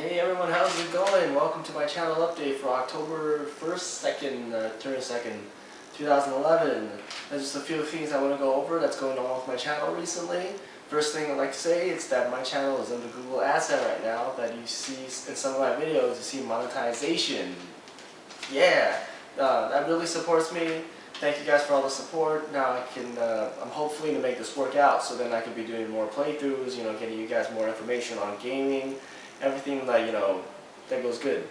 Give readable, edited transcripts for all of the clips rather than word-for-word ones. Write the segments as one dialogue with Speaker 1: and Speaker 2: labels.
Speaker 1: Hey everyone, how's it going? Welcome to my channel update for October 1st, 2nd, turn 2nd, 2011. There's just a few things I want to go over that's going on with my channel recently. First thing I'd like to say is that my channel is under Google Adsense right now. That you see in some of my videos, you see monetization. Yeah, that really supports me. Thank you guys for all the support. Now I'm hopefully to make this work out, so then I can be doing more playthroughs, getting you guys more information on gaming, everything that, that goes good,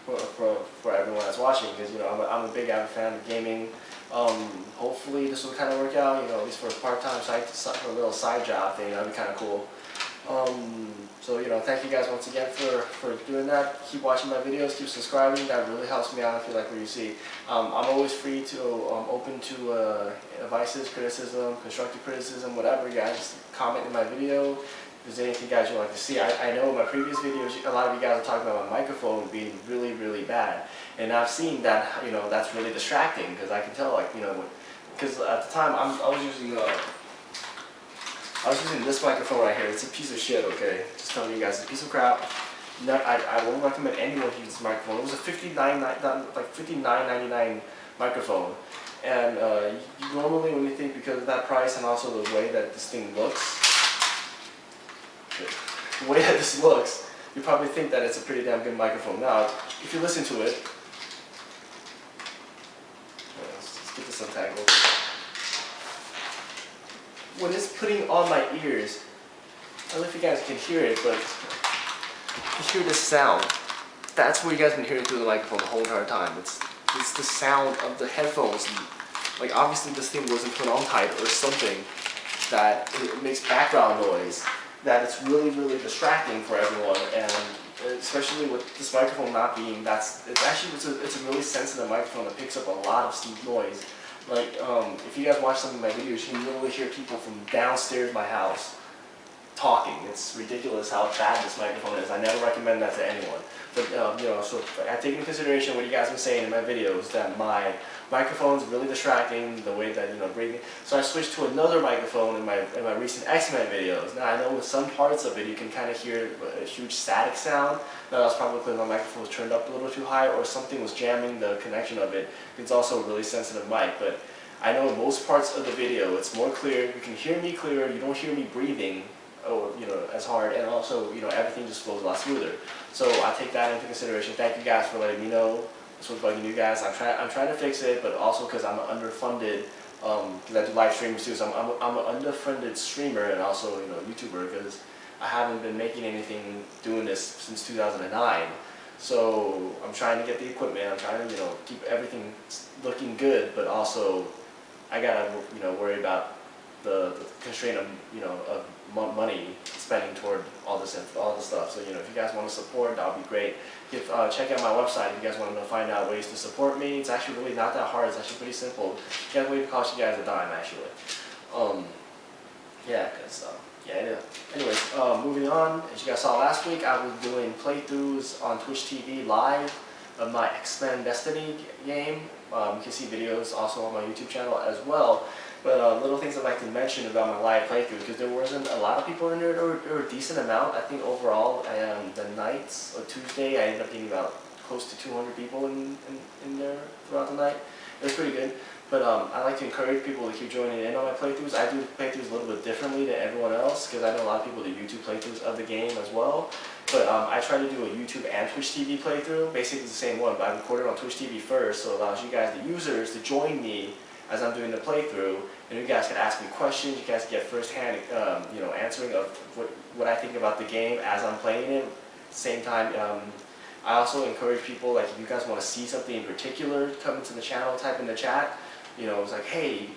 Speaker 1: for everyone that's watching, because, I'm a big avid fan of gaming. Hopefully this will kind of work out, at least for a part-time side, for a little side job thing. That'd be kind of cool. So, thank you guys once again for doing that. Keep watching my videos, keep subscribing. That really helps me out if you like what you see. I'm always free to, open to advices, criticism, constructive criticism, whatever. You guys just comment in my video. If there's anything guys you'd like to see. I know in my previous videos, a lot of you guys are talking about my microphone being really, really bad. And I've seen that, that's really distracting, because I can tell, because at the time I was using this microphone right here. It's a piece of shit, okay? Just telling you guys, it's a piece of crap. I won't recommend anyone to use this microphone. It was a $59.99 microphone. And normally when you think, because of that price and also the way that this thing looks, you probably think that it's a pretty damn good microphone. Now, if you listen to it, let's get this untangled. When it's putting on my ears, I don't know if you guys can hear it, but you hear the sound. That's what you guys have been hearing through the microphone the whole entire time. It's the sound of the headphones. Like, obviously this thing wasn't put on tight or something, that it makes background noise, that it's really, really distracting for everyone. And especially with this microphone not being, it's a really sensitive microphone that picks up a lot of noise. Like, if you guys watch some of my videos, you can literally hear people from downstairs my house talking. It's ridiculous how bad this microphone is. I never recommend that to anyone. But, so I take into consideration what you guys have been saying in my videos, that my microphone's really distracting, the way that, breathing. So I switched to another microphone in my recent XMen videos. Now I know with some parts of it you can kind of hear a huge static sound. Now that's probably because my microphone was turned up a little too high, or something was jamming the connection of it. It's also a really sensitive mic, but I know in most parts of the video it's more clear. You can hear me clearer. You don't hear me breathing, as hard, and also, everything just flows a lot smoother. So I take that into consideration. Thank you guys for letting me know. This was bugging you guys. I'm trying to fix it, but also because I'm underfunded, because I do live streams too. So I'm an underfunded streamer and also, YouTuber, because I haven't been making anything doing this since 2009. So I'm trying to get the equipment. I'm trying to, keep everything looking good, but also I gotta, worry about the constraint of, of money spending toward all this stuff. So, if you guys want to support, that would be great. Check out my website if you guys want to find out ways to support me. It's actually really not that hard. It's actually pretty simple. It can't really cost you guys a dime, actually. Anyways, moving on. As you guys saw last week, I was doing playthroughs on Twitch TV live of my XMen Destiny game. You can see videos also on my YouTube channel as well. But little things I'd like to mention about my live playthrough, because there wasn't a lot of people in there. There were a decent amount. I think overall, the nights of Tuesday, I ended up getting about close to 200 people in there throughout the night. It was pretty good. But I like to encourage people to keep joining in on my playthroughs. I do playthroughs a little bit differently than everyone else, because I know a lot of people do YouTube playthroughs of the game as well. But I try to do a YouTube and Twitch TV playthrough, basically the same one, but I record it on Twitch TV first, so it allows you guys, the users, to join me as I'm doing the playthrough, and you guys can ask me questions. You guys get first-hand, answering of what I think about the game as I'm playing it. At the same time, I also encourage people, like, if you guys want to see something in particular, come into the channel, type in the chat. It's like, hey,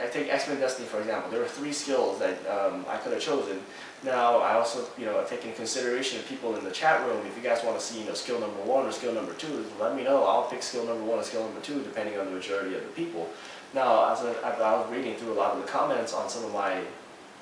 Speaker 1: I take XMen Destiny for example. There were 3 skills that I could have chosen. Now I also, take in consideration of people in the chat room. If you guys want to see, skill number 1 or skill number 2, let me know. I'll pick skill number 1 or skill number 2, depending on the majority of the people. Now, as I was reading through a lot of the comments on some of my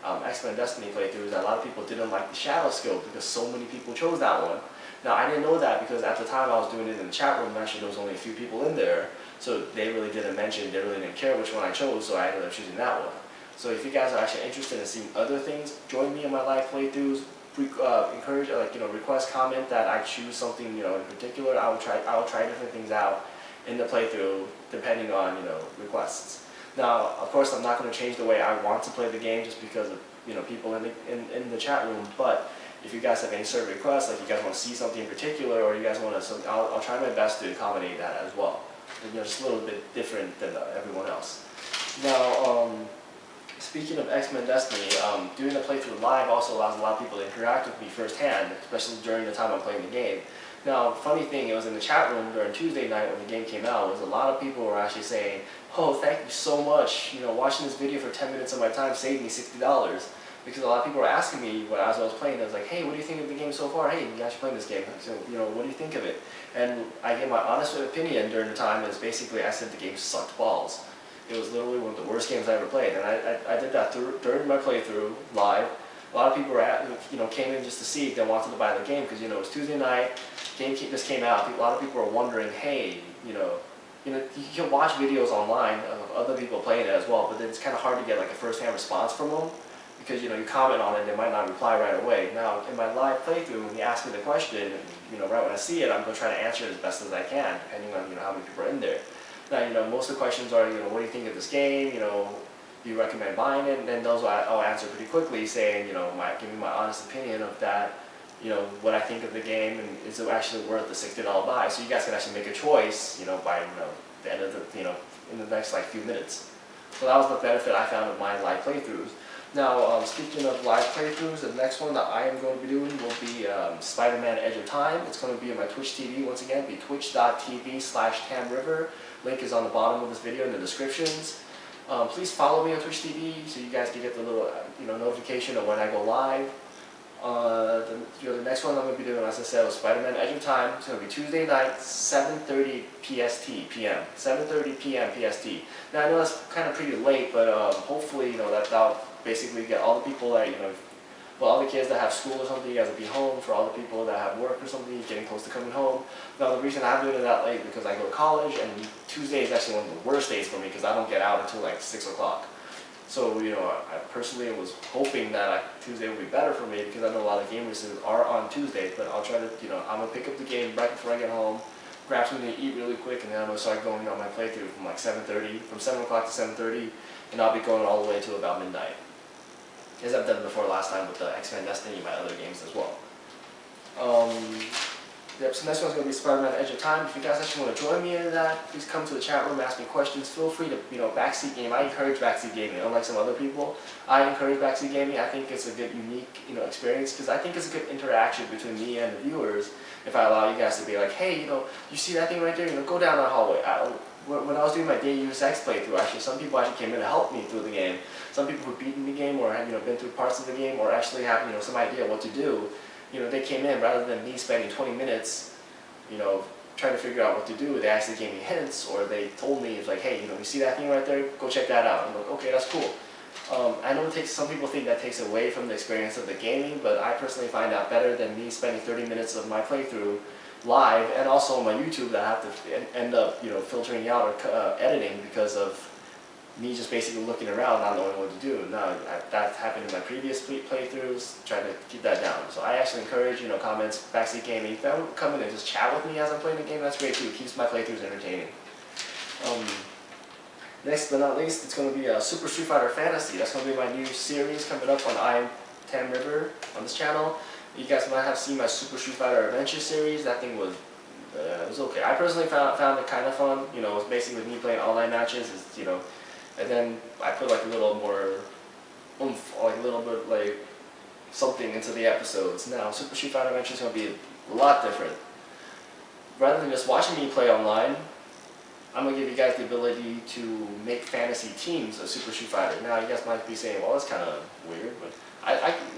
Speaker 1: XMen Destiny playthroughs, a lot of people didn't like the shadow skill because so many people chose that one. Now, I didn't know that because at the time I was doing it in the chat room, actually there was only a few people in there, so they really didn't mention, they really didn't care which one I chose, so I ended up choosing that one. So if you guys are actually interested in seeing other things, join me in my live playthroughs. encourage, request, comment that I choose something, in particular. I will try different things out in the playthrough depending on, requests. Now, of course, I'm not going to change the way I want to play the game just because of, people in the chat room. But if you guys have any certain requests, like you guys want to see something in particular, or you guys want to, I'll try my best to accommodate that as well. And, just a little bit different than everyone else. Now, speaking of XMen Destiny, doing the playthrough live also allows a lot of people to interact with me firsthand, especially during the time I'm playing the game. Now, funny thing, it was in the chat room during Tuesday night when the game came out, was a lot of people were actually saying, "Oh, thank you so much, watching this video for 10 minutes of my time saved me $60. Because a lot of people were asking me as I was playing, I was like, "Hey, what do you think of the game so far? Hey, you actually playing this game, so, what do you think of it?" And I gave my honest opinion during the time, is basically I said the game sucked balls. It was literally one of the worst games I ever played, and I did that during my playthrough live. A lot of people were came in just to see if they wanted to buy the game, because it was Tuesday night, game just came out. A lot of people were wondering, hey, you can watch videos online of other people playing it as well, but then it's kind of hard to get like a first-hand response from them, because you comment on it and they might not reply right away. Now in my live playthrough, when you ask me the question, right when I see it, I'm going to try to answer it as best as I can, depending on how many people are in there. Now, most of the questions are, what do you think of this game? Do you recommend buying it? And then those I'll answer pretty quickly, saying, giving my honest opinion of that, what I think of the game, and is it actually worth the $60 buy? So you guys can actually make a choice, by, the end of the, in the next like few minutes. So that was the benefit I found of my live playthroughs. Now, speaking of live playthroughs, the next one that I am going to be doing will be Spider-Man Edge of Time. It's going to be on my Twitch TV, once again, be twitch.tv/tamriver. Link is on the bottom of this video in the descriptions. Please follow me on Twitch TV so you guys can get the little notification of when I go live. The next one I'm going to be doing, as I said, was Spider-Man Edge of Time. It's going to be Tuesday night, 7:30 p.m. 7:30 p.m. PST. Now I know that's kind of pretty late, but hopefully that'll basically get all the people that all the kids that have school or something, you guys will be home. For all the people that have work or something, getting close to coming home. Now the reason I'm doing it that late because I go to college, and Tuesday is actually one of the worst days for me because I don't get out until like 6 o'clock. So I personally was hoping that Tuesday would be better for me because I know a lot of gamers are on Tuesday. But I'll try to I'm gonna pick up the game right before I get home, grab something to eat really quick, and then I'm gonna start going on my playthrough from like 7:30, from 7 o'clock to 7:30, and I'll be going all the way to about midnight. As I've done before last time with the XMen Destiny and my other games as well. Yep, so next one's going to be Spider-Man Edge of Time. If you guys actually want to join me in that, please come to the chat room, ask me questions. Feel free to, Backseat Gaming. I encourage Backseat Gaming, unlike some other people. I encourage Backseat Gaming. I think it's a good, unique, experience, because I think it's a good interaction between me and the viewers. If I allow you guys to be like, hey, you see that thing right there? Go down that hallway. When I was doing my Deus Ex playthrough, actually, some people actually came in to help me through the game. Some people who've beaten the game or have been through parts of the game or actually have some idea what to do. They came in rather than me spending 20 minutes, trying to figure out what to do. They actually gave me hints, or they told me, it's like, hey, you see that thing right there? Go check that out. I'm like, okay, that's cool. I know some people think that takes away from the experience of the gaming, but I personally find that better than me spending 30 minutes of my playthrough live, and also on my YouTube that I have to end up filtering out or editing because of me just basically looking around not knowing what to do. Now that happened in my previous playthroughs, trying to keep that down. So I actually encourage comments, Backseat Gaming. If you come in and just chat with me as I'm playing the game, that's great too. It keeps my playthroughs entertaining. Next but not least, it's going to be Super Street Fighter Fantasy. That's going to be my new series coming up on tamriver on this channel. You guys might have seen my Super Street Fighter Adventure series. That thing was it was okay. I personally found it kind of fun. It was basically me playing online matches. And then I put like a little more oomph, like a little bit like something into the episodes. Now Super Street Fighter Adventure is going to be a lot different. Rather than just watching me play online, I'm going to give you guys the ability to make fantasy teams of Super Street Fighter. Now you guys might be saying, well, that's kind of weird, but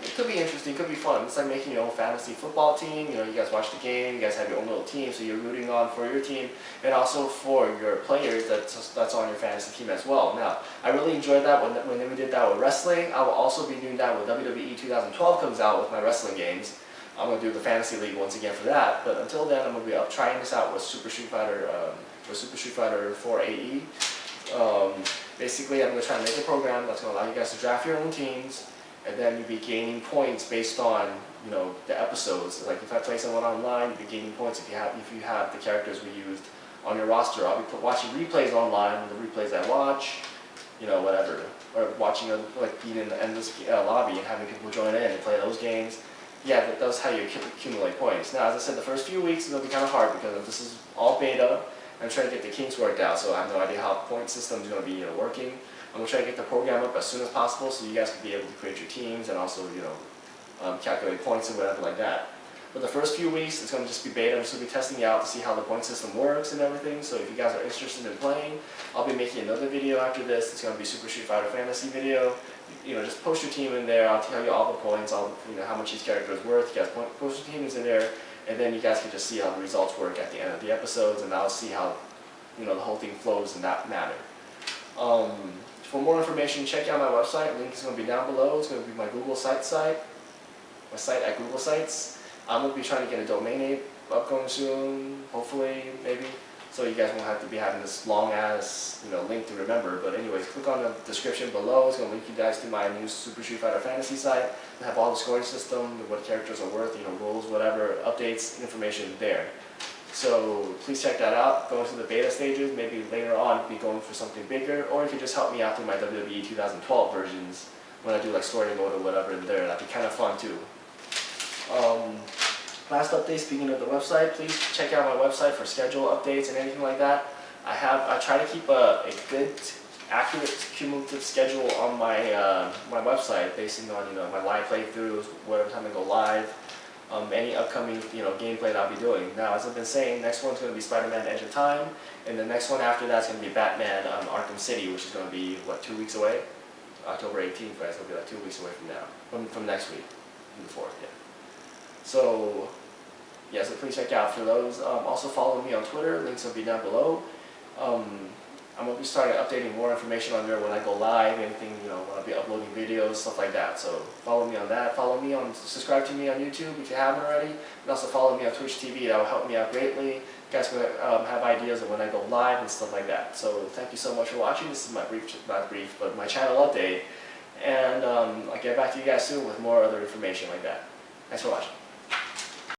Speaker 1: it could be interesting, it could be fun. It's like making your own fantasy football team. You guys watch the game, you guys have your own little team, so you're rooting on for your team, and also for your players that's on your fantasy team as well. Now, I really enjoyed that when we did that with wrestling. I will also be doing that when WWE 2012 comes out with my wrestling games. I'm going to do the Fantasy League once again for that, but until then, I'm going to be trying this out with Super Street Fighter 4 AE. Basically, I'm going to try to make a program that's going to allow you guys to draft your own teams, and then you'll be gaining points based on, you know, the episodes. Like if I play someone online, you'll be gaining points if you have the characters we used on your roster. I'll be watching replays online, the replays I watch, you know, whatever, or watching like being in the endless lobby and having people join in and play those games. Yeah, that's how you accumulate points. Now, as I said, the first few weeks it'll be kind of hard because this is all beta. I'm trying to get the kinks worked out, so I have no idea how the point system is going to be, you know, working. I'm going to try to get the program up as soon as possible so you guys can be able to create your teams and also, you know, calculate points and whatever like that. But the first few weeks, it's going to just be beta. I'm just going to be testing it out to see how the point system works and everything. So if you guys are interested in playing, I'll be making another video after this. It's going to be Super Street Fighter Fantasy video. You know, just post your team in there. I'll tell you all the points, you know, how much each character is worth. You guys post your teams in there, and then you guys can just see how the results work at the end of the episodes, and I'll see how, you know, the whole thing flows in that manner. For more information, check out my website. Link is going to be down below. It's going to be my Google Sites site. My site at Google Sites. I'm going to be trying to get a domain name upcoming soon, hopefully, maybe. So you guys won't have to be having this long ass, you know, link to remember. But anyways, click on the description below. It's going to link you guys to my new Super Street Fighter Fantasy site. I have all the scoring system, what characters are worth, you know, rules, whatever, updates, information there. So please check that out. Going through the beta stages, maybe later on be going for something bigger, or you can just help me out through my WWE 2012 versions when I do like story mode or whatever in there. That'd be kind of fun too. Last update, speaking of the website, please check out my website for schedule updates and anything like that. I try to keep a good, accurate, cumulative schedule on my my website, basing on, you know, my live playthroughs, whatever time I go live, any upcoming, you know, gameplay that I'll be doing. Now, as I've been saying, next one's going to be Spider-Man Edge of Time, and the next one after that's going to be Batman Arkham City, which is going to be, what, 2 weeks away? October 18th, right? It's going to be like 2 weeks away from now, from next week, the 4th, yeah. So, yeah, so please check out for those. Also follow me on Twitter, links will be down below. I'm going to be starting updating more information on there when I go live, anything, you know, when I'll be uploading videos, stuff like that. So follow me on that. Subscribe to me on YouTube if you haven't already. And also follow me on Twitch TV. That will help me out greatly. You guys can have ideas of when I go live and stuff like that. So thank you so much for watching. This is my my channel update. And I'll get back to you guys soon with more other information like that. Thanks for watching.